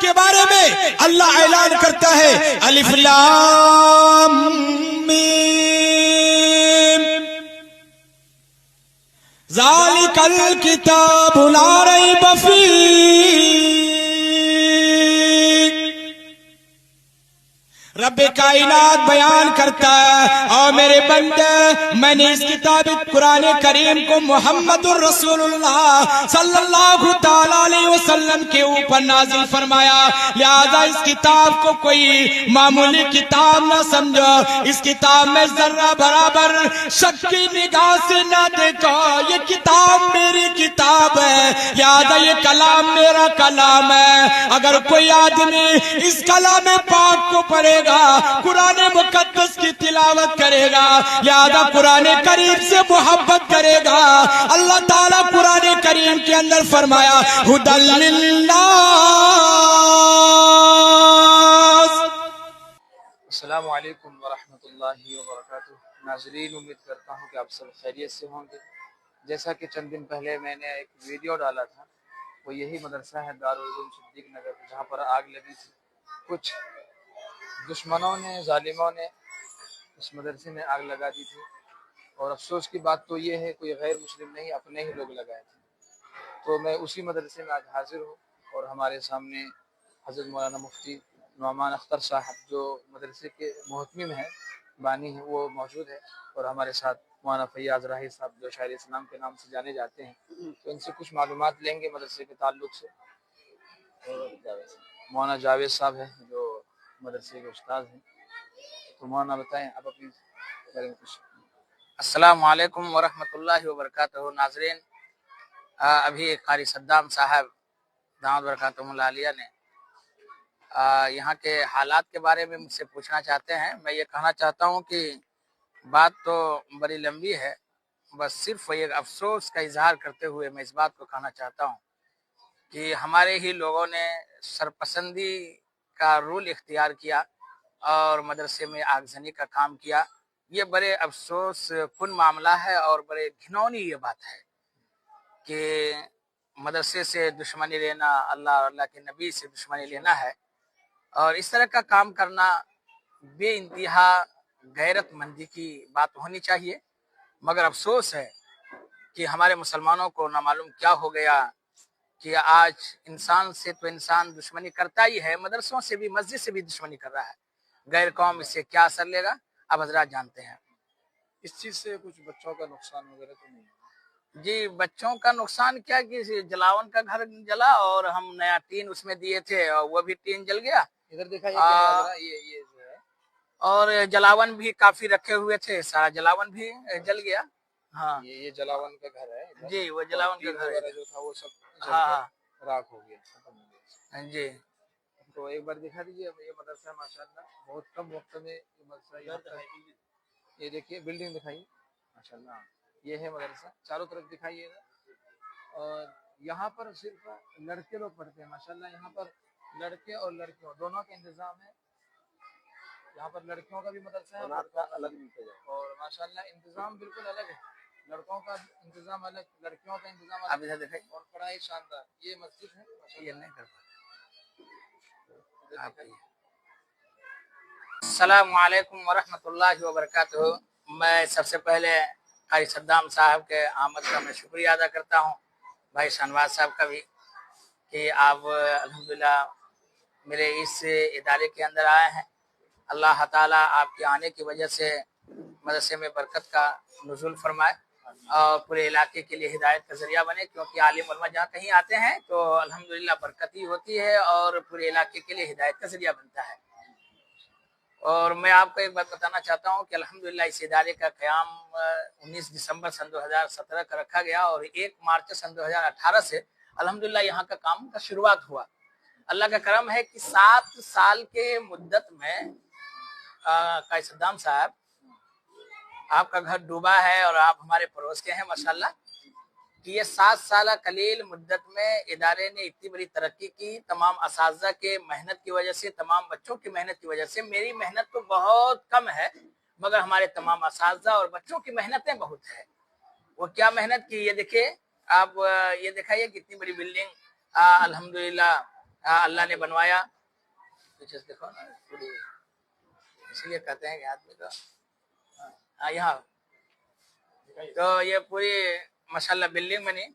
کے بارے میں اللہ اعلان کرتا ہے الف لام میم ذالک الکتاب لا ریب فیہ. رب کائنات بیان کرتا ہے اور میرے بندے میں نے اس کتاب قرآن کریم کو محمد الرسول اللہ صلی اللہ تعالی علیہ وسلم کے اوپر نازل فرمایا. لہذا اس کتاب کو کوئی معمولی کتاب نہ سمجھو. اس کتاب میں ذرہ برابر شک کی نگاہ سے نہ دیکھو. یہ کتاب میری کتاب ہے. لہذا یہ کلام میرا کلام ہے. اگر کوئی آدمی اس کلام پاک کو پڑھے گا, قرآن مقدس کی تلاوت کرے گا, لہذا قرآن کریم سے محبت کرے گا. اللہ تعالیٰ قرآن کریم کے اندر فرمایا ھدی للناس. السلام علیکم ورحمۃ اللہ وبرکاتہ. ناظرین, امید کرتا ہوں کہ آپ سب خیریت سے ہوں گے. جیسا کہ چند دن پہلے میں نے ایک ویڈیو ڈالا تھا, وہ یہی مدرسہ ہے دارالعلوم صدیق نگر, جہاں پر آگ لگی تھی. کچھ دشمنوں نے, ظالموں نے اس مدرسے میں آگ لگا دی تھی, اور افسوس کی بات تو یہ ہے کوئی غیر مسلم نہیں, اپنے ہی لوگ لگائے تھے. تو میں اسی مدرسے میں آج حاضر ہوں, اور ہمارے سامنے حضرت مولانا مفتی نعمان اختر صاحب جو مدرسے کے محتمم ہیں, بانی ہیں, وہ موجود ہے. اور ہمارے ساتھ مولانا فیاض راہی صاحب جو شاعر اسلام کے نام سے جانے جاتے ہیں. تو ان سے کچھ معلومات لیں گے مدرسے کے تعلق سے. مولانا جاوید صاحب ہیں جو مدرسے کے استاد ہیں. تو مولانا بتائیں آپ اپنی بارے میں کچھ. السلام علیکم ورحمۃ اللہ وبرکاتہ. ناظرین, ابھی قاری صدام صاحب دامت برکاتہم العالیہ نے یہاں کے حالات کے بارے میں مجھ سے پوچھنا چاہتے ہیں. میں یہ کہنا چاہتا ہوں کہ بات تو بڑی لمبی ہے, بس صرف ایک افسوس کا اظہار کرتے ہوئے میں اس بات کو کہنا چاہتا ہوں کہ ہمارے ہی لوگوں نے سرپسندی کا رول اختیار کیا اور مدرسے میں آگزنی کا کام کیا. یہ بڑے افسوس کن معاملہ ہے اور بڑے گھنونی یہ بات ہے کہ مدرسے سے دشمنی لینا, اللہ اور اللہ کے نبی سے دشمنی لینا ہے. اور اس طرح کا کام کرنا بے انتہا غیرت مندی کی بات ہونی چاہیے. مگر افسوس ہے کہ ہمارے مسلمانوں کو نہ معلوم کیا ہو گیا کہ آج انسان سے تو انسان دشمنی کرتا ہی ہے, مدرسوں سے بھی, مسجد سے بھی دشمنی کر رہا ہے. غیر قوم اس سے کیا اثر لے گا اب حضرات جانتے ہیں. اس چیز سے کچھ بچوں کا نقصان وغیرہ تو نہیں ہے؟ جی, بچوں کا نقصان کیا کہ جلاون کا گھر جلا اور ہم نیا ٹین اس میں دیے تھے اور وہ بھی ٹین جل گیا. ادھر دیکھا یہ جو ہے, اور جلاون بھی کافی رکھے ہوئے تھے, سارا جلاون بھی جل گیا. ہاں, یہ جلاون کا گھر ہے جی, وہ جلاون کا گھر ہے جو تھا وہ سب ہاں راکھ ہو گیا, ختم ہو گیا. جی. تو ایک بار دکھا دیجیے یہ مدرسہ ماشاءاللہ بہت کم وقت میں یہ مدرسہ, یہ دیکھیے بلڈنگ دکھائیے ماشاءاللہ. یہ ہے مدرسہ, چاروں طرف دکھائیے گا. اور یہاں پر صرف لڑکے لوگ پڑھتے ہیں ماشاءاللہ. یہاں پر لڑکے اور لڑکیوں دونوں کا انتظام ہے. یہاں پر لڑکیوں کا بھی مدرسہ ہے اور ماشاءاللہ انتظام بالکل الگ ہے. لڑکوں کا انتظام الگ, لڑکیوں کا انتظام الگ, اور پڑھائی شاندار. یہ مسجد ہے, یہ نہیں کر پاتا. السلام علیکم ورحمۃ اللہ وبرکاتہ. میں سب سے پہلے قاری صدام صاحب کے آمد کا میں شکریہ ادا کرتا ہوں, بھائی شہنواز صاحب کا بھی, کہ آپ الحمدللہ میرے اس ادارے کے اندر آئے ہیں. اللہ تعالیٰ آپ کے آنے کی وجہ سے مدرسے میں برکت کا نزول فرمائے اور پورے علاقے کے لیے ہدایت کا ذریعہ بنے, کیونکہ عالم علماء جہاں کہیں آتے ہیں تو الحمدللہ برکت ہی ہوتی ہے اور پورے علاقے کے لیے ہدایت کا ذریعہ بنتا ہے. اور میں آپ کو ایک بات بتانا چاہتا ہوں کہ الحمدللہ اس ادارے کا قیام 19 دسمبر سن 2017 کا رکھا گیا اور 1 مارچ سن 2018 سے الحمدللہ یہاں کا کام کا شروعات ہوا. اللہ کا کرم ہے کہ 7 سال کے مدت میں قاری صدام صاحب آپ کا گھر ڈوبا ہے اور آپ ہمارے پڑوس کے ہیں ماشاءاللہ, کہ یہ 7 سالہ قلیل مدت میں ادارے نے اتنی بڑی ترقی کی. تمام اساتذہ کے محنت کی وجہ سے, تمام بچوں کی محنت کی وجہ سے. میری محنت تو بہت کم ہے مگر ہمارے تمام اساتذہ اور بچوں کی محنتیں بہت ہے. وہ کیا محنت کی, یہ دیکھیے آپ, یہ دکھائیے کتنی بڑی بلڈنگ الحمدللہ अल्लाह ने बनवाया। पीछे से देखो ना, पूरी इसलिए कहते हैं कि आदमी को यहाँ तो ये पूरी माशाल्लाह बिल्डिंग बनी।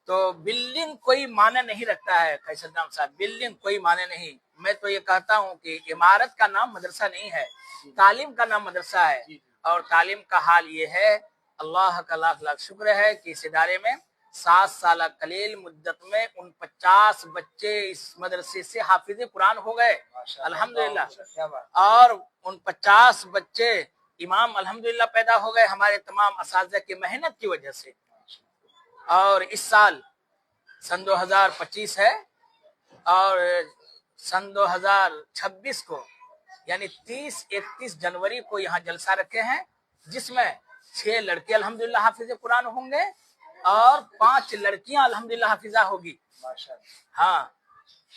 तो बिल्डिंग कोई माने नहीं रखता है काजी सद्दाम साहब, बिल्डिंग कोई माने नहीं। मैं तो ये कहता हूँ कि इमारत का नाम मदरसा नहीं है, तालीम का नाम मदरसा है। और तालीम का हाल ये है, अल्लाह का लाख लाख शुक्र है कि इस इदारे में 7 साल कलील मुद्दत में 49 बच्चे इस मदरसे से हाफिज कुरान हो गए अल्हम्दुलिल्लाह। और 49 बच्चे इमाम अल्हम्दुलिल्लाह पैदा हो गए हमारे तमाम असातिज़ा की मेहनत की वजह से। और इस साल सन 2025 है और सन 2026 को यानी 30-31 जनवरी को यहाँ जलसा रखे हैं, जिसमें 6 लड़के अल्हम्दुलिल्लाह हाफिज कुरान होंगे और 5 लड़कियां अल्हम्दुलिल्लाह हाफिजा होगी। हाँ,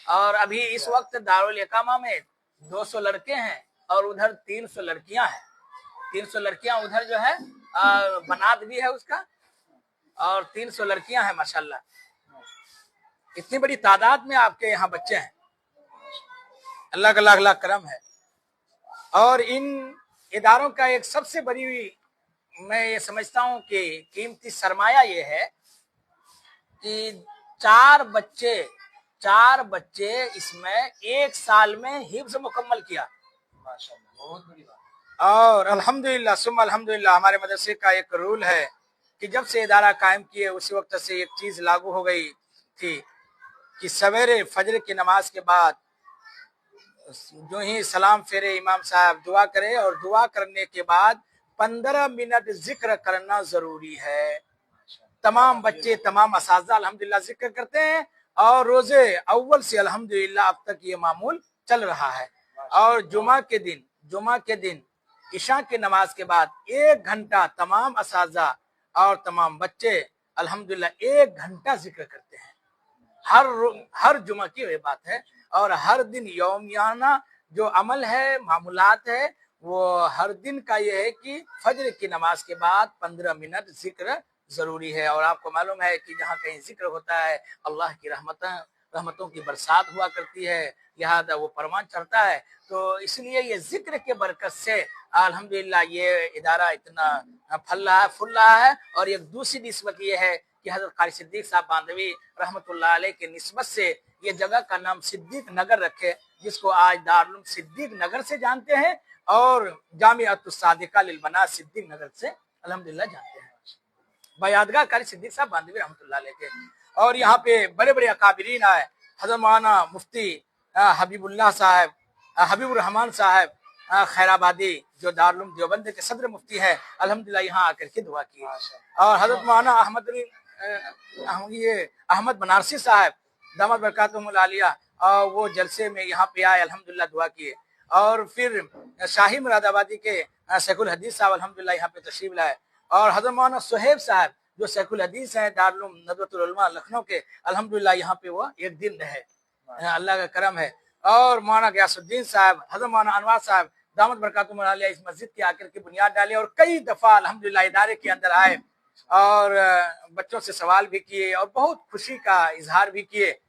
और अभी इस वक्त दारुल इकामा में 200 लड़के हैं और उधर 300 लड़कियां हैं। 300 लड़कियां उधर जो है बनात भी है उसका, और 300 लड़कियां हैं माशाल्लाह। इतनी बड़ी तादाद में आपके यहाँ बच्चे हैं, अल्लाह का लाख लाख करम है। और इन इदारों का एक सबसे बड़ी मैं ये समझता हूँ कि कीमती सरमाया ये है कि 4 बच्चे इसमें 1 साल में हिफ्ज़ मुकम्मल किया, बहुत बड़ी बात। और अल्हम्दुलिल्लाह सुम्मा अल्हम्दुलिल्लाह हमारे मदरसे का एक रूल है कि जब से इदारा कायम किए उसी वक्त से एक चीज लागू हो गई थी कि सवेरे फजर की नमाज के बाद जो ही सलाम फेरे इमाम साहब दुआ करे और दुआ करने के बाद 15 मिनट जिक्र करना जरूरी है। तमाम बच्चे तमाम असातिज़ा अल्हम्दुलिल्लाह जिक्र करते हैं और रोजे अव्वल से अल्हम्दुलिल्लाह अब तक ये मामूल चल रहा है। और जुमा के दिन इशा की नमाज के बाद 1 घंटा तमाम असातिज़ा और तमाम बच्चे अल्हम्दुलिल्लाह 1 घंटा जिक्र करते हैं। हर जुमा की ये बात है। और हर दिन यौमियाना जो अमल है मामूलात है वो हर दिन का ये है कि फजर की नमाज के बाद 15 मिनट जिक्र जरूरी है। और आपको मालूम है कि जहाँ कहीं जिक्र होता है अल्लाह की रहमतों की बरसात हुआ करती है, लिहाजा वो परवान चढ़ता है। तो इसलिए ये जिक्र के बरकत से अल्हम्दुलिल्लाह ये इदारा इतना फल रहा है। और एक दूसरी निस्बत ये है कि हजरत कारी सिद्दीक साहब बांधवी रहमतुल्लाह अलैह के निस्बत से ये जगह का नाम सिद्दीक नगर रखे, जिसको आज दारुल सिद्दीक नगर से जानते हैं और जामिअतुस सादिका लिल बनात सिद्दीक नगर से अल्हम्दुलिल्लाह जानते हैं, बयादगाह कारी सिद्दीक साहब बांधवी रहमतुल्लाह अलैह के। और यहाँ पे बड़े बड़े अकाबिरीन आए, हजरत मौलाना मुफ्ती हबीबुल्लाह साहब, हबीबुर रहमान साहब खैराबादी जो दारुल देवबंद के सदर मुफ्ती है, अल्हम्दुलिल्लाह यहाँ आकर के दुआ की। और हजरत मौलाना अहमद बनारसी साहब दामद बरकातुहुमुल आलिया और वो जलसे में यहाँ पे आए, अल्हम्दुलिल्लाह दुआ किए। और फिर शाही मुरादाबादी के शेखुल हदीस साहब अल्हम्दुलिल्लाह यहाँ पे तशरीफ लाए। और हजरत मौलाना सुहेब साहब जो शेखुल हदीस हैं दारुल नदवतुल उलमा लखनऊ के, अल्हम्दुलिल्लाह यहाँ पे वो 1 दिन रहे, अल्लाह का करम है। और मौलाना गयासुद्दीन साहब, हजरत मौलाना अनवार साहब दामद बरकातुहुमुल आलिया इस मस्जिद के आकर के बुनियाद डाली और कई दफा अल्हम्दुलिल्लाह इदारे के अंदर आए और बच्चों से सवाल भी किए और बहुत खुशी का इजहार भी किए।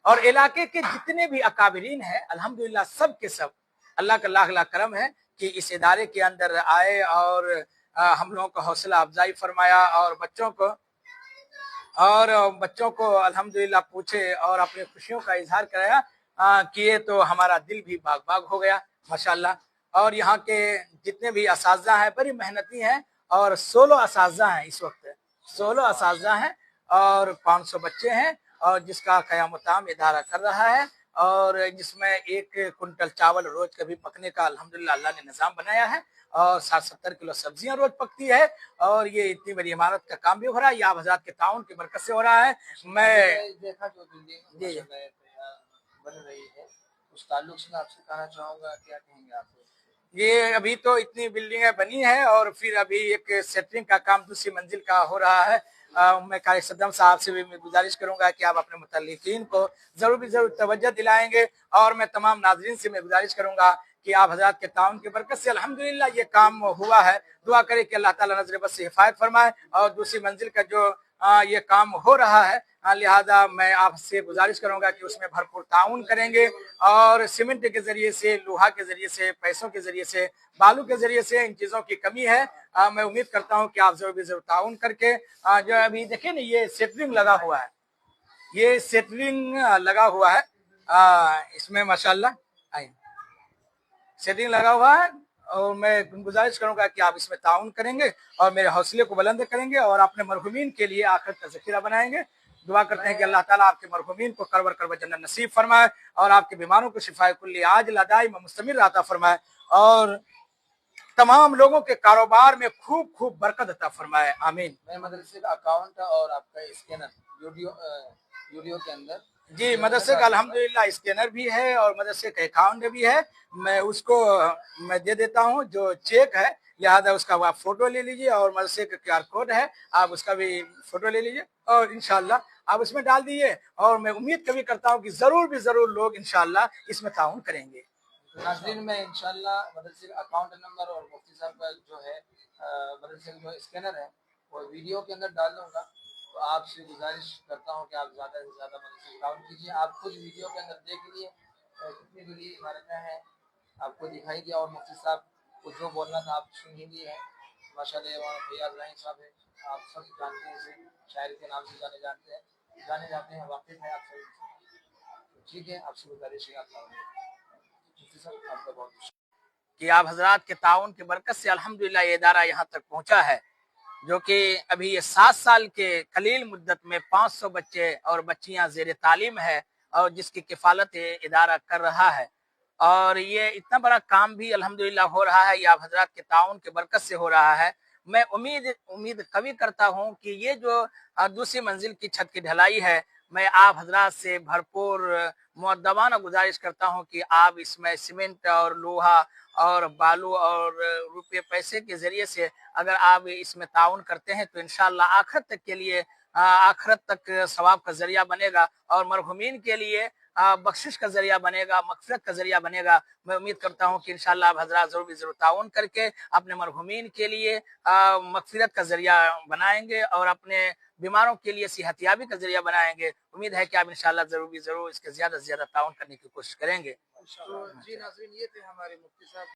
और इलाके के जितने भी अकाबिरीन हैं अल्हम्दुलिल्लाह सब के सब अल्लाह का लाख लाख करम है कि इस इदारे के अंदर आए और हम लोगों को हौसला अफजाई फरमाया और बच्चों को अल्हम्दुलिल्लाह पूछे और अपनी खुशियों का इजहार कराया किए, तो हमारा दिल भी बाग बाग हो गया माशाल्लाह। और यहाँ के जितने भी असातिज़ा हैं बड़ी मेहनती हैं और 16 असातिज़ा हैं, इस वक्त 16 असातिज़ा हैं और 500 बच्चे हैं और जिसका क़याम इदारा कर रहा है और जिसमें 1 कुंटल चावल रोज कभी पकने का अल्हम्दुलिल्लाह अल्लाह ने निज़ाम बनाया है और 60-70 किलो सब्जियां रोज पकती है। और ये इतनी बड़ी इमारत का काम भी हो रहा है, ये आप हज़रात के ताउन की बरकत से हो रहा है। मैं देखा जो बिल्डिंग बन रही है उस ताल्लुक से आपसे कहना चाहूँगा, क्या कहेंगे आप? ये अभी तो इतनी बिल्डिंगें बनी हैं और फिर अभी एक सेटरिंग का काम दूसरी मंजिल का हो रहा है। मैं कारी सद्दाम साहब से भी मैं गुजारिश करूंगा कि आप अपने मुतल्लिकीन को जरूर तवज्जो दिलाएंगे। और मैं तमाम नाज़रीन से मैं गुजारिश करूंगा कि आप हज़रात के ताउन की बरकत से अल्हम्दुलिल्लाह ये काम हुआ है, दुआ करें कि अल्लाह ताला नजर बस से हिफायत फरमाए और दूसरी मंजिल का जो ये काम हो रहा है लिहाजा मैं आपसे गुजारिश करूंगा कि उसमें भरपूर ताउन करेंगे और सीमेंट के जरिए से, लोहा के जरिए से, पैसों के जरिए से, बालू के जरिए से इन चीजों की कमी है। मैं उम्मीद करता हूं कि आप जरूर ताउन करके जो अभी देखिए ना, ये सेटरिंग लगा हुआ है, ये सेटरिंग लगा हुआ है, इसमें माशाल्लाह सेटिंग लगा हुआ है। और मैं गुजारिश करूंगा कि आप इसमें ताउन करेंगे और मेरे हौसले को बुलंद करेंगे और अपने मरहुमीन के लिए आखिरत का ज़खीरा बनाएंगे। दुआ करते हैं कि अल्लाह ताला आपके मरहुमीन को करवर करवर जन्नत नसीब फरमाए और आपके बीमारों को शिफाए कुल्ली आजिल दाइम मुस्तमिर अता फरमाए और तमाम लोगों के कारोबार में खूब खूब बरकत अता फरमाए, आमीन। मैं मदरसे का अकाउंट और आपका स्कैनर वीडियो के अंदर जी, मदरसे का अल्हम्दुलिल्लाह स्कैनर भी है और मदरसे का अकाउंट भी है। मैं उसको मैं दे देता हूँ जो चेक है, लिहाजा उसका आप फोटो ले लीजिए और मदरसे का QR कोड है, आप उसका भी फोटो ले लीजिए और इंशाल्लाह आप उसमें डाल दीजिए। और मैं उम्मीद कभी करता हूँ कि जरूर लोग इंशाल्लाह इसमें ताउन करेंगे। नाज़रीन, मैं इंशाल्लाह मदरसे का अकाउंट नंबर और मुफ्ती साहब का जो है मदरसे का जो स्कैनर है वो वीडियो के अंदर डाल दूंगा। तो आपसे गुजारिश करता हूँ कि आप ज़्यादा से ज़्यादा मदरसे अकाउंट कीजिए। आप खुद वीडियो के अंदर देख लीजिए कितनी बड़ी इमारतें हैं, आपको दिखाई दिया और मुफ्ती साहब को जो बोलना था आप सुन ही लिए हैं। माशाल्लाह वहाँ फैयाज रहीम साहब है, आप सब जानते हैं, इसे शायर के नाम से जाने जाते हैं, वाकिफ है आप सभी। ठीक है, आपसे गुजारिश है आपका कि आप हजरात के ताउन की बरकत से अल्हम्दुलिल्लाह ये इदारा यहाँ तक पहुँचा है, जो कि अभी ये 7 साल के कलील मुद्दत में 500 बच्चे और बच्चियां ज़ेर तालीम है और जिसकी किफ़ालत ये इदारा कर रहा है। और ये इतना बड़ा काम भी अल्हम्दुलिल्लाह हो रहा है, ये आप हजरात के ताउन की बरकत से हो रहा है। मैं उम्मीद कभी करता हूँ कि ये जो दूसरी मंजिल की छत की ढलाई है, मैं आप हजरात से भरपूर मुअद्दबाना गुजारिश करता हूँ कि आप इसमें सीमेंट और लोहा और बालू और रुपये पैसे के जरिए से अगर आप इसमें ताउन करते हैं तो इंशाअल्लाह आखिरत तक के लिए आखिरत तक सवाब का जरिया बनेगा और मरहुमीन के लिए बख्शिश का जरिया बनेगा, मगफिरत का जरिया बनेगा। मैं उम्मीद करता हूँ कि इंशाअल्लाह आप हजरात जरूर ताउन करके अपने मरहुमीन के लिए मगफिरत का जरिया बनाएंगे और अपने बीमारों के लिए सेहतियाबी का जरिया बनाएंगे। उम्मीद है कि आप इंशाअल्लाह जरूर इसके ज्यादा से ज्यादा ताउन करने की कोशिश करेंगे। तो जी नाज़रीन, ये थे हमारे मुफ्ती साहब।